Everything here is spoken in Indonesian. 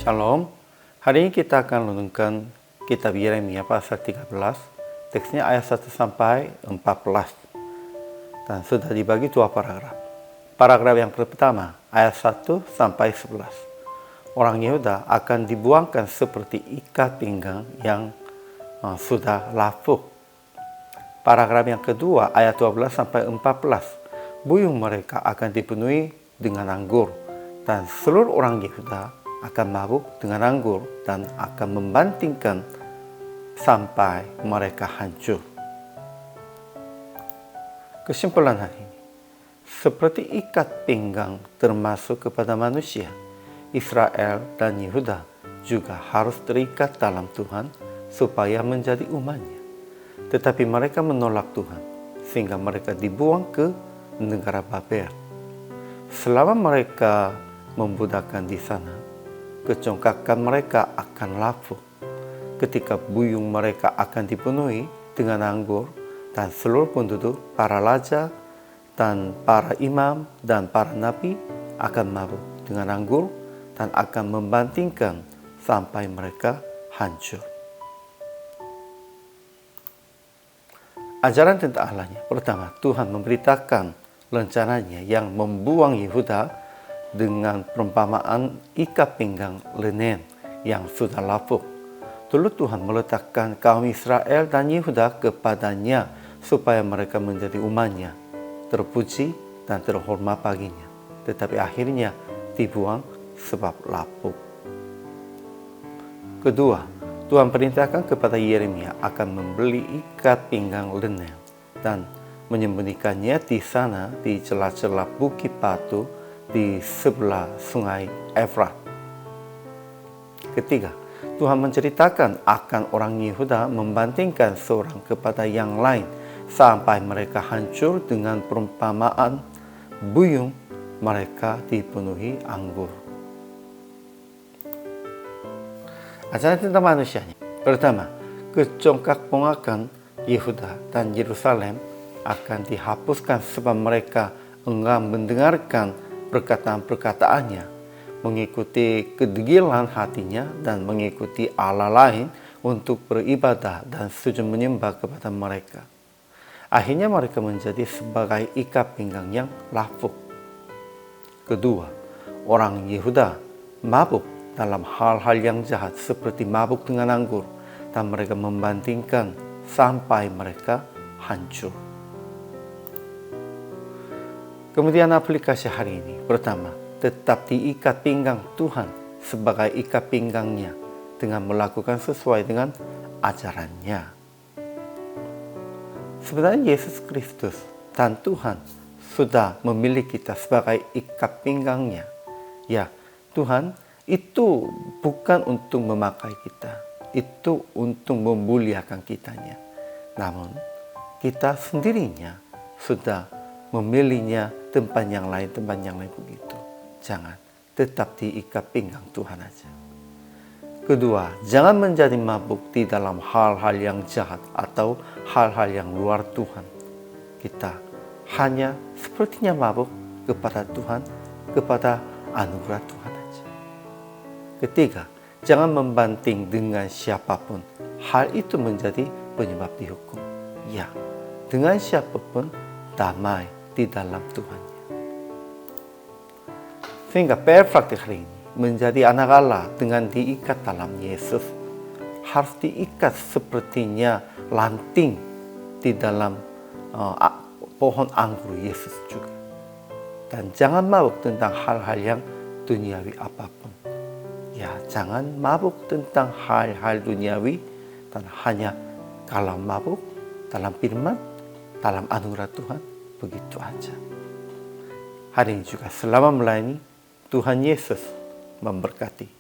Shalom. Hari ini kita akan renungkan kitab Yeremia pasal 13. Teksnya ayat 1 sampai 14. Dan sudah dibagi dua paragraf. Paragraf yang pertama, ayat 1 sampai 11. Orang Yehuda akan dibuangkan seperti ikat pinggang yang sudah lapuk. Paragraf yang kedua, ayat 12 sampai 14. Buyung mereka akan dipenuhi dengan anggur, dan seluruh orang Yehuda akan mabuk dengan anggur dan akan membantingkan sampai mereka hancur. Kesimpulan hari ini, seperti ikat pinggang termasuk kepada manusia, Israel dan Yehuda juga harus terikat dalam Tuhan supaya menjadi umatnya. Tetapi mereka menolak Tuhan sehingga mereka dibuang ke negara Babel. Selama mereka membudakkan di sana, kecongkakan mereka akan lapuk. Ketika buyung mereka akan dipenuhi dengan anggur, dan seluruh penduduk, para raja dan para imam dan para nabi akan mabuk dengan anggur dan akan membantingkan sampai mereka hancur. Ajaran tentang Allahnya. Pertama, Tuhan memberitakan rencananya yang membuang Yehuda dengan perumpamaan ikat pinggang linen yang sudah lapuk. Dulu Tuhan meletakkan kaum Israel dan Yehuda kepadanya supaya mereka menjadi umatnya, terpuji dan terhormat baginya. Tetapi akhirnya dibuang sebab lapuk. Kedua, Tuhan perintahkan kepada Yeremia akan membeli ikat pinggang linen dan menyembunyikannya di sana di celah-celah bukit batu di sebelah sungai Efrat. Ketiga, Tuhan menceritakan akan orang Yehuda membantingkan seorang kepada yang lain sampai mereka hancur dengan perumpamaan buyung mereka dipenuhi anggur. Ajaran tentang manusianya. Pertama, kecongkak-pongkakan Yehuda dan Yerusalem akan dihapuskan sebab mereka enggan mendengarkan perkataan-perkataannya, mengikuti kedegilan hatinya dan mengikuti Allah lain untuk beribadah dan sujud menyembah kepada mereka. Akhirnya mereka menjadi sebagai ikat pinggang yang lapuk. Kedua, orang Yehuda mabuk dalam hal-hal yang jahat seperti mabuk dengan anggur, dan mereka membantingkan sampai mereka hancur. Kemudian aplikasi hari ini. Pertama, tetap diikat pinggang Tuhan sebagai ikat pinggangnya dengan melakukan sesuai dengan ajarannya. Sebenarnya Yesus Kristus dan Tuhan sudah memilih kita sebagai ikat pinggangnya. Ya, Tuhan itu bukan untuk memakai kita, itu untuk memuliakan kitanya. Namun, kita sendirinya sudah memilihnya tempat yang lain begitu. Jangan, tetap diikat pinggang Tuhan aja. Kedua, jangan menjadi mabuk di dalam hal-hal yang jahat atau hal-hal yang luar Tuhan. Kita hanya sepertinya mabuk kepada Tuhan, kepada anugerah Tuhan aja. Ketiga, jangan membanting dengan siapapun. Hal itu menjadi penyebab dihukum. Ya, dengan siapapun damai di dalam Tuhannya. Sehingga praktik hari ini menjadi anak Allah dengan diikat dalam Yesus. Harus diikat sepertinya lanting di dalam pohon anggur Yesus juga. Dan jangan mabuk tentang hal-hal yang duniawi apapun. Ya, jangan mabuk tentang hal-hal duniawi, dan hanya kalau mabuk dalam firman, dalam anugerah Tuhan, begitu aja. Hari ini juga selama melayani, Tuhan Yesus memberkati.